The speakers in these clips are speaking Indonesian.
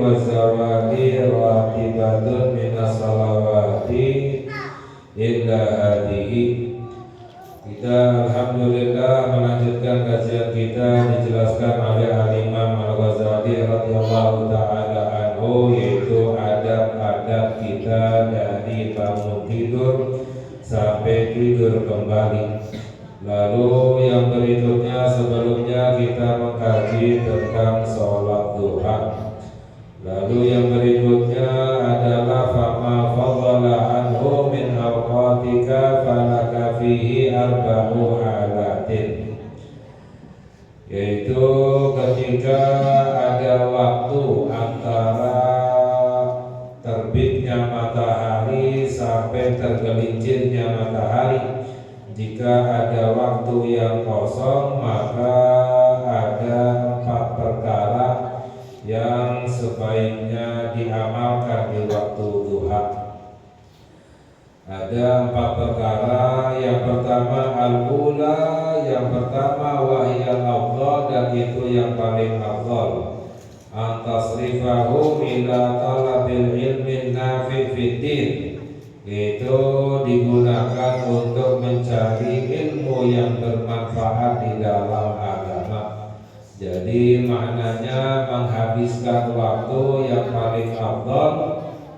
Wa zawali raqibatun minas salawati illa hadhihi. Kita alhamdulillah melanjutkan kajian kita dijelaskan oleh Al-Imam Al-Ghazali radhiyallahu taala anhu, yaitu adab-adab kita dari bangun tidur sampai tidur kembali. Lalu yang berikutnya, sebelumnya kita mengkaji tentang sholat duha. Lalu yang berikutnya adalah fama fadhala anhu min awqatika falaka fihi arba'u halatin, yaitu ketika ada waktu antara terbitnya matahari sampai tergelincirnya matahari. Jika ada waktu yang kosong, maka ada 4 perkara yang sebaiknya diamalkan di waktu duha. Ada 4 perkara. Yang pertama al-ula, yang pertama wahyal afdal, dan itu yang paling afdal, antasrifahu ila talabil ilmin nafi fiddin, itu digunakan untuk mencari ilmu yang bermanfaat di dalam agama. Jadi maknanya menghabiskan waktu yang paling afdal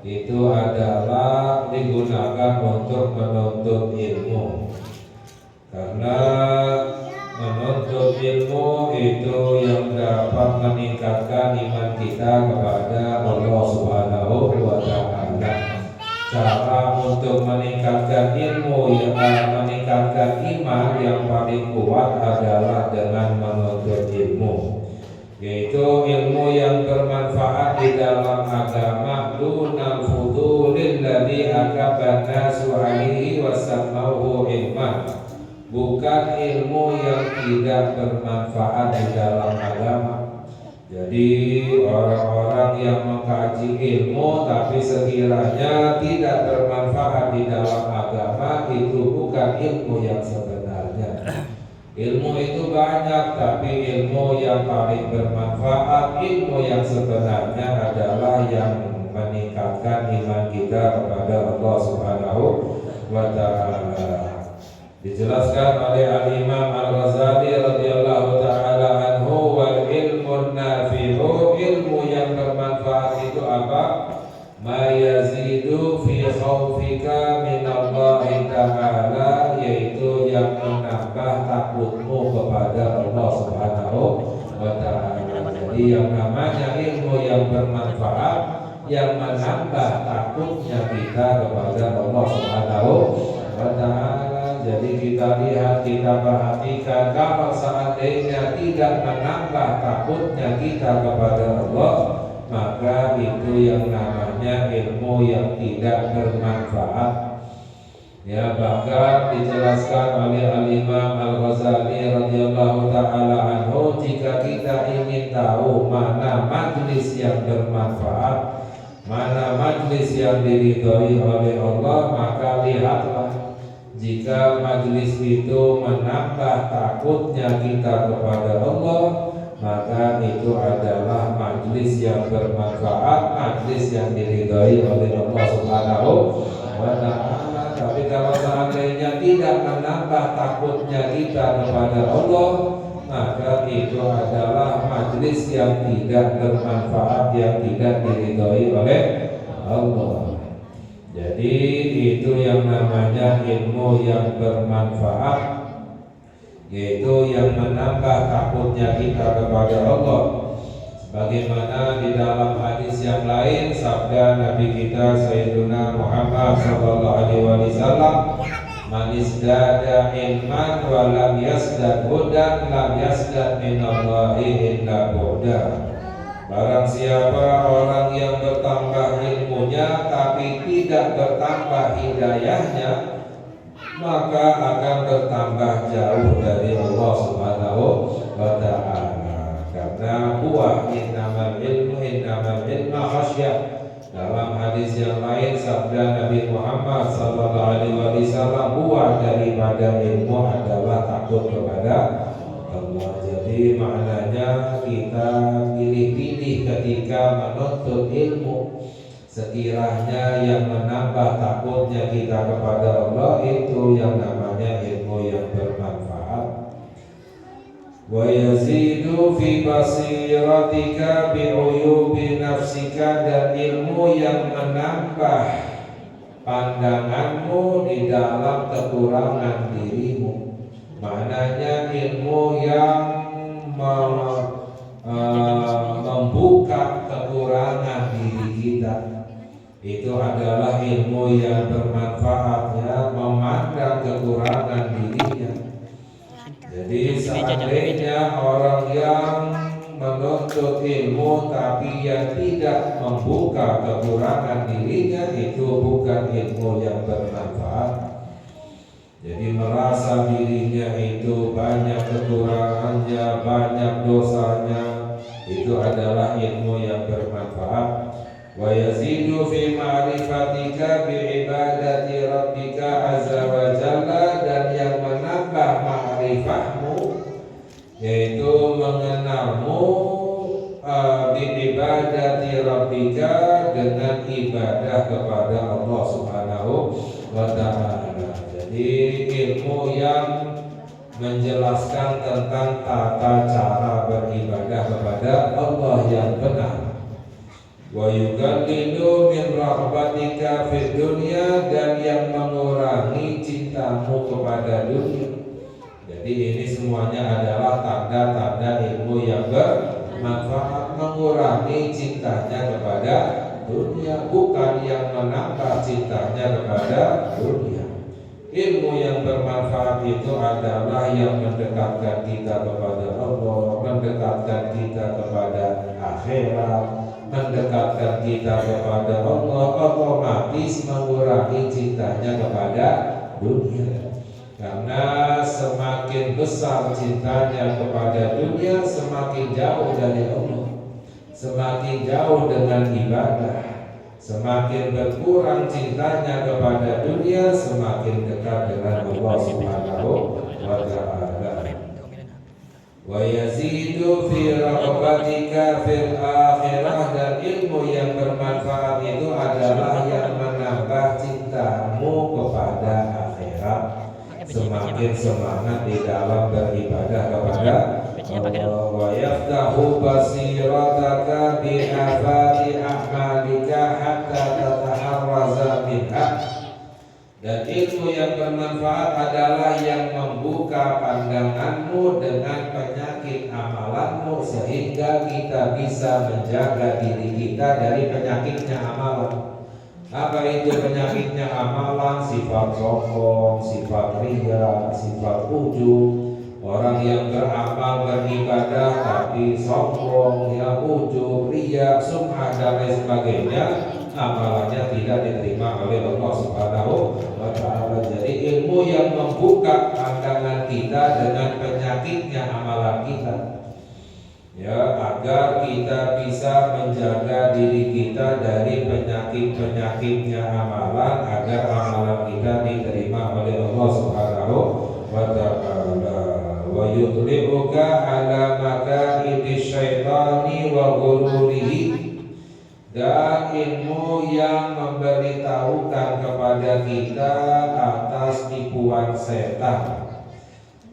itu adalah digunakan untuk menuntut ilmu, karena menuntut ilmu itu yang dapat meningkatkan iman kita kepada Allah Subhanahu wa Ta'ala. Cara untuk meningkatkan ilmu yang meningkatkan iman yang paling kuat adalah dengan menuntut ilmu, yaitu ilmu yang bermanfaat di dalam agama, dunal fudulil ladzi akaban nasu alaihi wasammahu ilman, bukan ilmu yang tidak bermanfaat di dalam agama. Jadi orang-orang yang mengkaji ilmu tapi sekiranya tidak bermanfaat di dalam agama, itu bukan ilmu yang sebenarnya. Ilmu itu banyak, tapi ilmu yang paling bermanfaat, ilmu yang sebenarnya adalah yang meningkatkan iman kita kepada Allah Subhanahu wa Ta'ala. Dijelaskan oleh Al-Imam Al-Ghazali radhiyallahu taala anhu, wal ilmun nafi'u, ilmu yang bermanfaat itu apa? Ma yazidu fi khaufika minallahi ta'ala, yaitu yang menambah takutmu kepada Allah Subhanahu wa Ta'ala. Jadi yang namanya ilmu yang bermanfaat, yang menambah takutnya kita kepada Allah Subhanahu wa Ta'ala. Jadi kita lihat, kita perhatikan, kalau seandainya tidak menambah takutnya kita kepada Allah, maka itu yang namanya ilmu yang tidak bermanfaat. Ya, bahkan dijelaskan oleh Al-Imam Al-Ghazali radhiyallahu taala anhu, jika kita ingin tahu mana majlis yang bermanfaat, mana majlis yang diridhoi oleh Allah, maka lihatlah. Jika majlis itu menambah takutnya kita kepada Allah, maka itu adalah majlis yang bermanfaat, majlis yang diridhai oleh Allah Subhanahu wa Ta'ala. Tapi kalau seandainya tidak menambah takutnya kita kepada Allah, maka itu adalah majlis yang tidak bermanfaat, yang tidak diridhai oleh Allah. Jadi itu yang namanya ilmu yang bermanfaat, yaitu yang menambah takutnya kita kepada Allah. Sebagaimana di dalam hadis yang lain, sabda Nabi kita Sayyiduna Muhammad sallallahu alaihi wasallam, man izdada ilman wa lam yazdad hudan lam yazdad minallahi illa bu'da. Barang siapa orang yang bertambah ilmunya tapi tidak bertambah hidayahnya, maka akan bertambah jauh dari Allah Subhanahu wa Ta'ala. Karena buah innamal ilma khasyah. Dalam hadis yang lain sabda Nabi Muhammad sallallahu alaihi wasallam, buah daripada ilmu adalah takut kepada Allah. Jadi maknanya kita pilih-pilih ketika menuntut ilmu. sekiranya yang menambah takutnya kita kepada Allah itu yang namanya ilmu yang bermanfaat. Wa yazidu fi basiratika bi uyubi nafsika, dan ilmu yang menambah pandanganmu di dalam kekurangan dirimu. Maknanya ilmu yang membuka kekurangan diri kita itu adalah ilmu yang bermanfaat, ya, memandang kekurangan dirinya. Jadi seandainya orang yang menuntut ilmu tapi yang tidak membuka kekurangan dirinya, itu bukan ilmu yang bermanfaat. Jadi merasa dirinya itu banyak kekurangannya, banyak dosanya, itu adalah ilmu yang bermanfaat. Wa yazidu fi ma'rifatika bi ibadati rabbika azza wa jalla, dan yang menambah ma'rifahmu yaitu mengenalmu bi ibadati rabbika, dengan ibadah kepada Allah Subhanahu wa ta'ala. Jadi ilmu yang menjelaskan tentang tata cara beribadah kepada Allah yang benar. Wa yuqallilu min rahmatika fid dunya, dan yang mengurangi cintamu kepada dunia. Jadi ini semuanya adalah tanda-tanda ilmu yang bermanfaat, mengurangi cintanya kepada dunia, bukan yang menambah cintanya kepada dunia. Ilmu yang bermanfaat itu adalah yang mendekatkan kita kepada Allah, mendekatkan kita kepada akhirat, mendekatkan kita kepada Allah, otomatis mengurangi cintanya kepada dunia. Karena semakin besar cintanya kepada dunia, semakin jauh dari Allah, semakin jauh dengan ibadah. Semakin berkurang cintanya kepada dunia, semakin dekat dengan Allah Subhanahu wa ta'ala. Wa yazidu fi raqabatika fil akhirah, dan ilmu yang bermanfaat itu adalah yang menambah cintamu kepada akhirat. Semakin semangat di dalam beribadah kepada Allah. Wa yaftahu basirataka bi afati a'malika hatta tataharraza minha, dan ilmu yang bermanfaat adalah yang membuka pandanganmu dengan penyakit amalanmu, sehingga kita bisa menjaga diri kita dari penyakitnya amalan. Apa itu penyakitnya amalan? Sifat sombong, sifat riya, sifat ujub. Orang yang beramal beribadah tapi sombong, ya, ujub, riya, sum'ah dan lain sebagainya, amalannya tidak diterima oleh Allah Subhanahu wa ta'ala. Jadi ilmu yang membuka pandangan kita dengan penyakitnya amalan kita, ya, agar kita bisa menjaga diri kita dari penyakit-penyakitnya amalan, agar amalan kita diterima oleh Allah Subhanahu wa ta'ala. Wa yutli'uka ala makaidi syaitani wa ghururihi, dan ilmu yang memberitahukan kepada kita atas tipuan setan,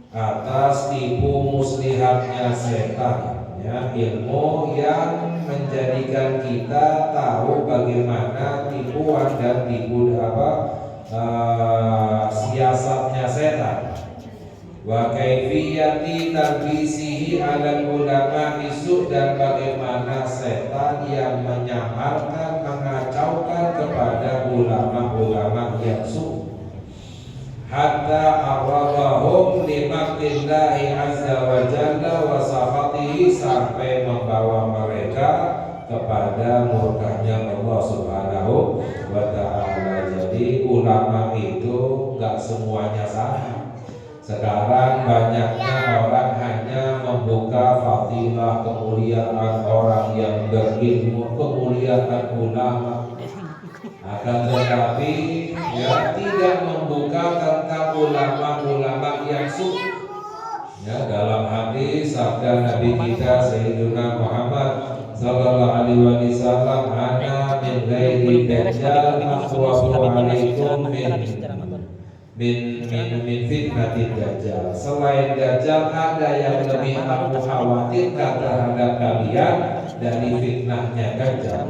atas tipu muslihatnya setan. Ya, ilmu yang menjadikan kita tahu bagaimana tipuan dan siasatnya setan. Wa kaifiyati talbisihi ala ulama isu, dan bagaimana setan yang menyamarkan, mengacaukan kepada ulama-ulama yang su, hatta arwahum limaktillahi azza wa jalla wa sakhatihi, sampai membawa mereka kepada murkanya Allah Subhanahu wa ta'ala. Jadi ulama itu gak semuanya sama. Sekarang banyaknya orang hanya membuka fadilah, kemuliaan orang yang berilmu, kemuliaan ulama, akan tetapi ya tidak membuka tentang ulama-ulama yang suci. Ya, dalam hadis sabda Nabi kita Sayyidina Muhammad sallallahu alaihi wasallam, ana min min ghairi dajjal akhwafu alaikum min fitnatid dajjal. Selain dajjal ada yang lebih aku khawatirkan terhadap kalian dari fitnahnya dajjal.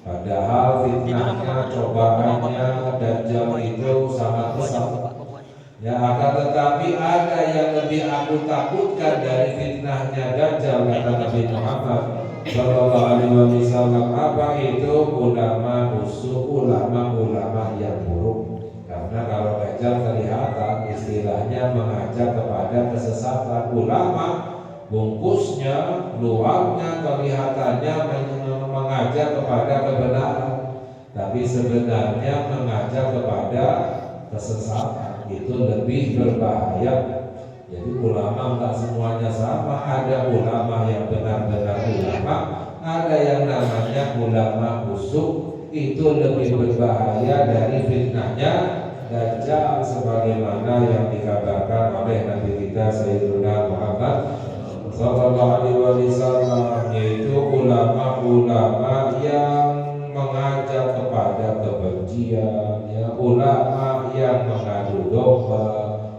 Padahal fitnahnya, cobaannya dajjal itu sangat besar. Ya, akan tetapi ada yang lebih aku takutkan dari fitnahnya dajjal, kata Nabi Muhammad Sallallahu Alaihi Wasallam. Apa itu? Ulama busuk, ulama yang buruk. Karena kalau dajjal kelihatan istilahnya mengajak kepada kesesatan. Ulama bungkusnya, luarnya, kelihatannya mengajak kepada kebenaran, tapi sebenarnya mengajak kepada kesesatan. Itu lebih berbahaya. Jadi ulama tak semuanya sama. Ada ulama yang benar-benar ulama, ada yang namanya ulama busuk. Itu lebih berbahaya dari fitnahnya dajjal, sebagaimana yang dikabarkan oleh Nabi kita Sayyidina Muhammad Sallallahu Alaihi Wasallam, yaitu ulama-ulama yang mengajak kepada kebencian, ya, ulama yang mengadu domba,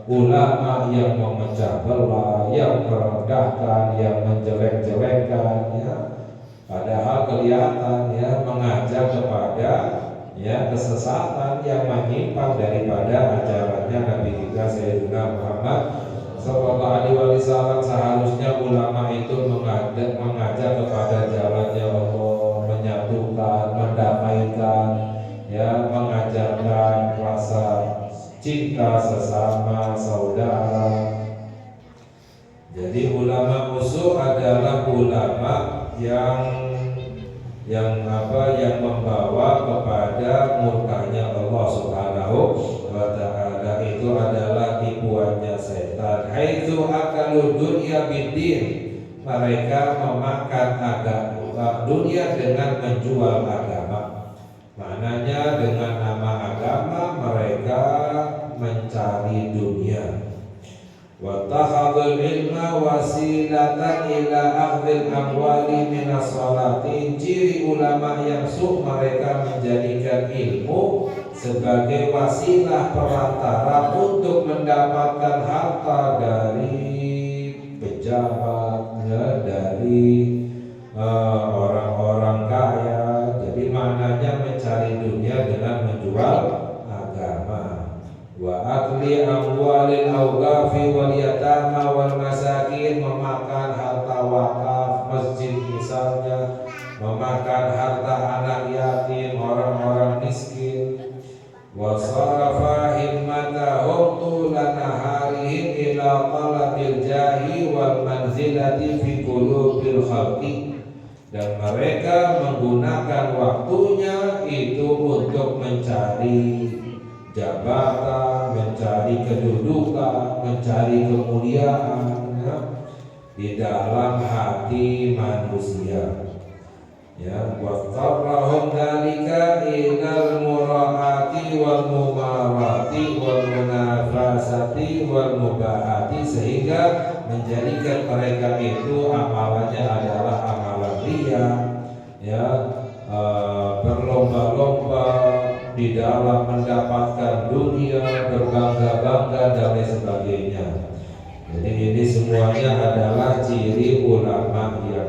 ulama yang memecah belah, yang merendahkan, yang menjelek-jelekan, ya. Padahal kelihatan ya mengajak kepada ya kesesatan yang menyimpang daripada ajarannya Nabi kita Sayyidina Muhammad Sallallahu Alaihi Wasallam. Seharusnya ulama itu mengajak kepada jalannya Allah, menyatukan, mendamaikan, ya, mengajarkan rasa cinta sesama saudara. Jadi ulama musuh adalah ulama yang membawa kepada murkanya Allah Subhanahu wa ta'ala. Itu adalah tipuannya setan. Haitsu akalu dunya biddin, mereka memakan agama dunia dengan menjual agama. Maknanya dengan nama agama mereka mencari dunia. Wa takhadul ilma wasilatan ila akhdil amwali minas salati. Ciri ulama yang mereka menjadikan ilmu sebagai wasilah perantara untuk mendapatkan harta dari pejabat, ya, dari orang-orang kaya. Jadi maknanya mencari dunia dengan menjual agama. Wa akli amwalil awqafi wal yatama wal masakin, memakan harta wakaf masjid misalnya, memakan harta anak yatim, orang-orang miskin. Wa sarafa himmatahum tulanaharihim ila talabil jahi wal manzilati fi qulubil khalqi, dan mereka menggunakan waktunya itu untuk mencari jabatan, mencari kedudukan, mencari kemuliaan, ya, di dalam hati manusia. Ya, wastarrahum dalika ilal mura'ati wal mumarati wal munafasati wal mubahati, sehingga menjadikan mereka itu amalannya adalah amalan riya, ya, berlomba-lomba di dalam mendapatkan dunia, berbangga-bangga dan lain sebagainya. Jadi ini semuanya adalah ciri ulama yang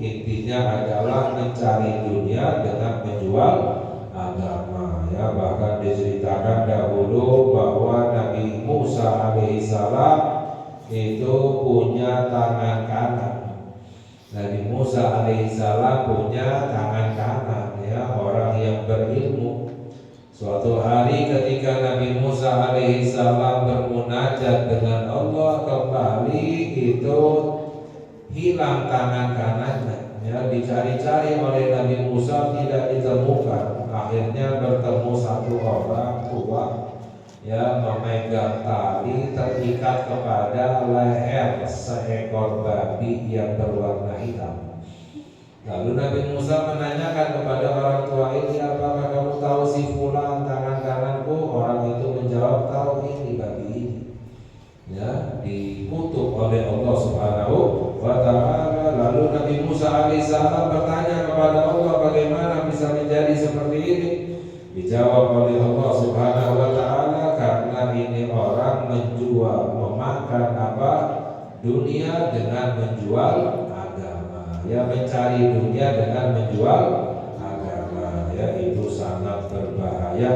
intinya adalah mencari dunia dengan menjual agama, ya. Bahkan diceritakan dahulu bahwa Nabi Musa alaihissalam itu punya tangan kanan. Nabi Musa alaihissalam punya tangan kanan, ya, orang yang berilmu. Suatu hari ketika Nabi Musa alaihissalam bermunajat dengan Allah, kembali itu hilang tangan kanannya, ya, dicari-cari oleh Nabi Musa tidak ditemukan. Akhirnya bertemu satu orang tua, ya, memegang tali terikat kepada leher seekor babi yang berwarna hitam. Lalu Nabi Musa menanyakan kepada orang tua ini, apakah kamu tahu si fulan tangan kananku? Orang itu menjawab, tahu, ini babi ini, ya, dikutuk oleh Allah Subhanahu wa ta'ala. Lalu Nabi Musa alaihissalam bertanya kepada Allah, bagaimana bisa menjawab menjadi seperti ini? Dijawab oleh Allah Subhanahu wa taala, karena ini orang menjual, memakan apa? Dunia dengan menjual agama. Ya, mencari dunia dengan menjual agama, ya, itu sangat berbahaya.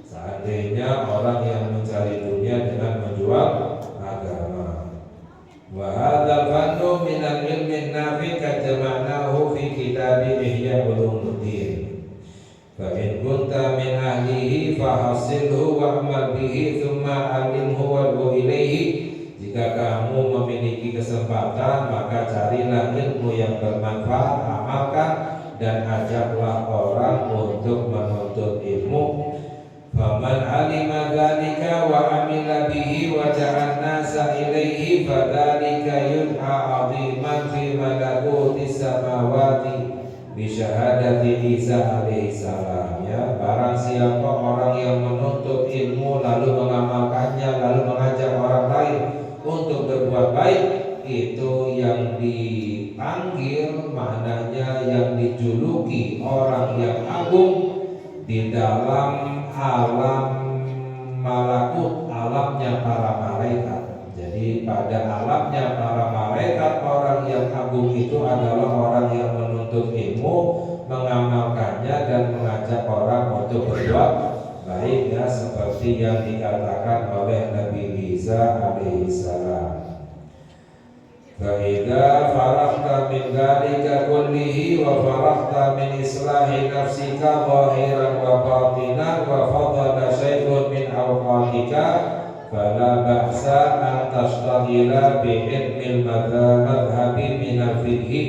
Seandainya orang yang mencari dunia dengan menjual agama. Wa hadzal fannu min al-ilmi nafi kajama'nahu fi kitab Ihya Ulumuddin. Fa in kunta min ahlihi fahasilhu wa'mal bihi thumma 'allimhu wad'u ilaihi. Jika kamu memiliki kesempatan, maka carilah ilmu yang bermanfaat, amalkan dan ajaklah orang untuk menuntut ilmu. Faman 'alima dzalika wa 'amila bihi wa ja'an nasa ilaihi fadzalika yud'a 'aziman fi malakutis samawati bi syahadati Isa alaihi salam. Ya, barang siapa orang yang menuntut ilmu lalu mengamalkannya, lalu mengajak orang lain untuk berbuat baik, itu yang dipanggil, maknanya yang dijuluki orang yang agung di dalam alam malakut, alamnya para malaikat. Jadi pada alamnya para malaikat, orang yang agung itu adalah orang yang menuntut ilmu, mengamalkannya dan mengajak orang untuk berbuat baik, ya, seperti yang dikatakan oleh Nabi Isa alaihissalam. Fa'idha faraghta min dzalika kullihi wa faraghta min islahi nafsika zahiran wa batinan wa fadala syai'un min awqatika fala ba'sa an tashtagila bi ilmil madhabi min al-fiqhi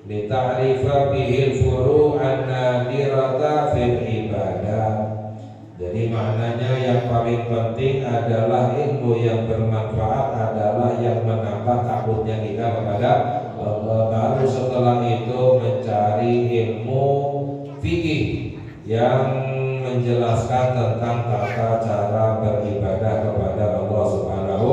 li ta'rifa bihi al-furu' an-nadirata fil ibadah. Jadi maknanya yang paling penting adalah ilmu yang bermanfaat, adalah yang menambah takutnya kita kepada Allah. Baru setelah itu mencari ilmu fikih yang menjelaskan tentang tata cara beribadah kepada Allah Subhanahu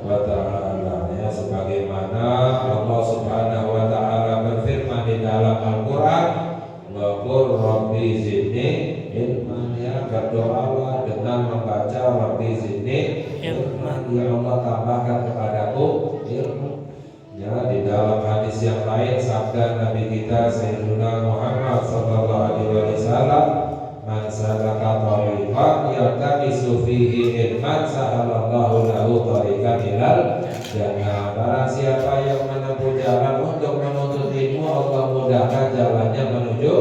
wa taala. Ya, sebagaimana Allah Subhanahu wa taala berfirman di dalam Al-Qur'an, wa qur rabbi zidni ilman. Ya, berdoalah dengan membaca rabbi zidni ilman, ya Allah tambahkan kepadaku ilmu. Ya, di dalam hadis yang lain sabda Nabi kita Sayyidina Muhammad sallallahu alaihi wasallam, man salaka tariqan yaltamisu fihi ilman sahalallahu lahu tariqan ilal jannah. Barang siapa yang menempuh jalan untuk menuntut ilmu, Allah mudahkan jalannya menuju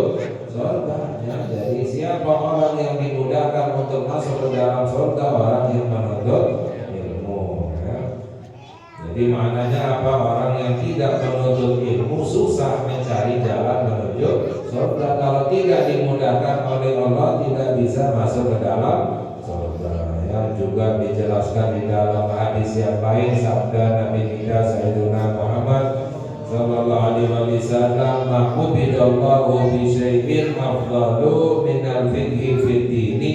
surga. Ya, jadi siapa orang yang dimudahkan untuk masuk ke dalam surga? Orang yang menuntut ilmu. Ya. Jadi maknanya apa? Orang yang tidak menuntut ilmu susah mencari jalan menuju surga. Kalau tidak dimudahkan oleh Allah, tidak bisa masuk ke dalam surga. Ya, juga dijelaskan di dalam hadis yang lain sabda Nabi kita Sayyidina Muhammad sallallahu alaihi wasallam, ma'ubidallahu bi syai'in afdalu minal fiqhi fid dini.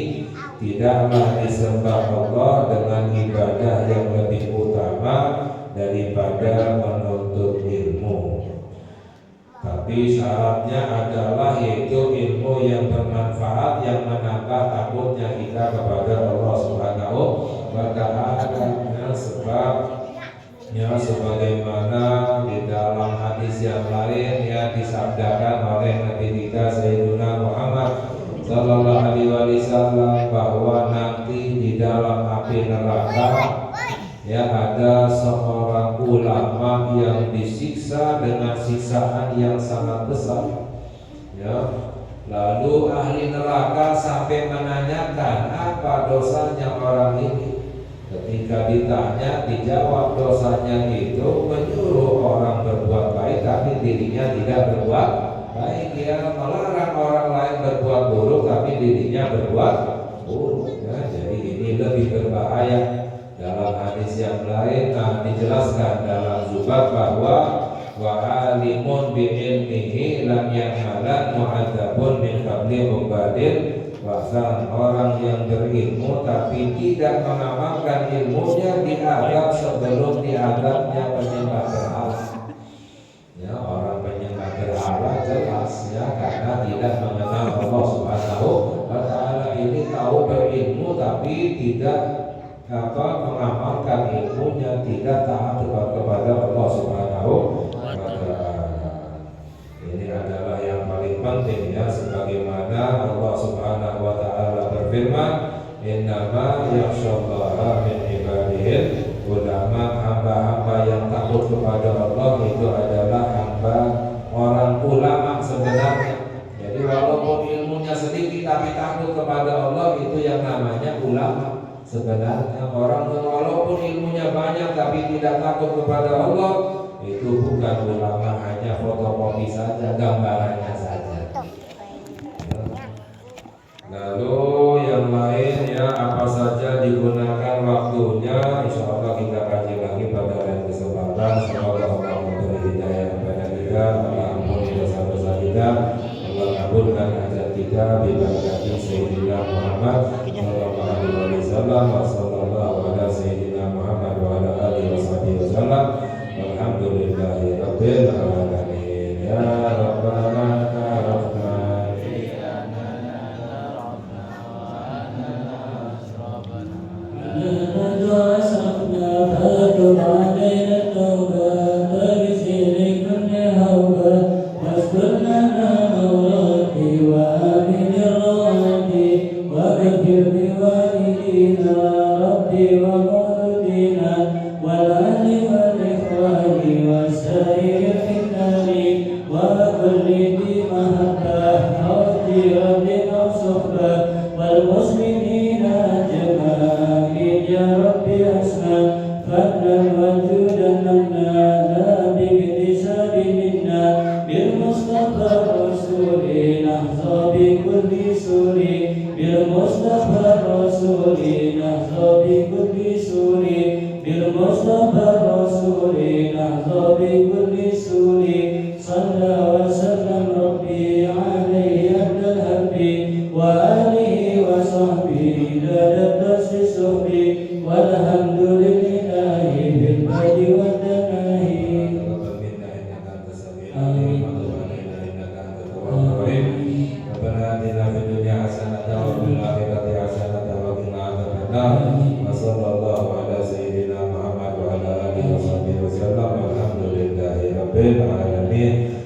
Tidaklah disembah Allah dengan ibadah yang lebih utama daripada menuntut ilmu. Tapi syaratnya adalah yaitu ilmu yang bermanfaat, yang menambah takutnya kita kepada Allah Subhanahu wa taala. Sebab ya, sebagaimana di dalam hadis yang lain yang disabdakan oleh Nabi kita Sayyidina Muhammad sallallahu alaihi wasallam, bahwa nanti di dalam api neraka ya ada seorang ulama yang disiksa dengan siksaan yang sangat besar. Ya, lalu ahli neraka sampai menanyakan apa dosanya orang ini. Ketika ditanya, dijawab dosanya itu menyuruh orang berbuat baik tapi dirinya tidak berbuat baik. Dia melarang orang lain berbuat buruk tapi dirinya berbuat buruk. Ya, jadi ini lebih berbahaya. Dalam hadis yang lain dijelaskan dalam Zubat bahwa wa alimun bi ilmihi lam ya'malan mu'adzabun min qabli ubadil. Bahkan orang yang berilmu tapi tidak mengamalkan ilmunya diadab sebelum diadabnya penyembah berhala. Ya, orang penyembah berhala jelas ya, karena tidak mengenal tapi tidak mengamalkan ilmunya, tidak taat kepada Allah Subhanahu wa Ta'ala. Ini adalah yang paling penting ya, sebagaimana Allah Subhanahu wa Ta'ala berfirman, innama yakhsyallaha min ibadihil ulama. Hamba-hamba yang takut kepada Allah itu adalah hamba orang ulama sebenarnya. Jadi walaupun ilmunya sedikit tapi takut kepada Allah, itu yang namanya ulama. Sebenarnya orang yang walaupun ilmunya banyak tapi tidak takut kepada Allah, itu bukan ulama, hanya fotokopi saja, gambarannya saja. Lalu yang lain ya, apa saja digunakan waktunya, insya Allah kita kaji lagi pada lain kesempatan. Semoga Allah memberi hidayah kepada kita, Allah ampuni dosa-dosa kita, Allah kabulkan hajat kita, bibarakati Sayyidina Muhammad sallallahu alaihi wasallam, wa sallallahu ala Sayyidina Muhammad wa ala alihi wasallam. Alhamdulillahi rabbil alamin. Ya Rabbana Rahman Alhamdulillahi rabbil alamin.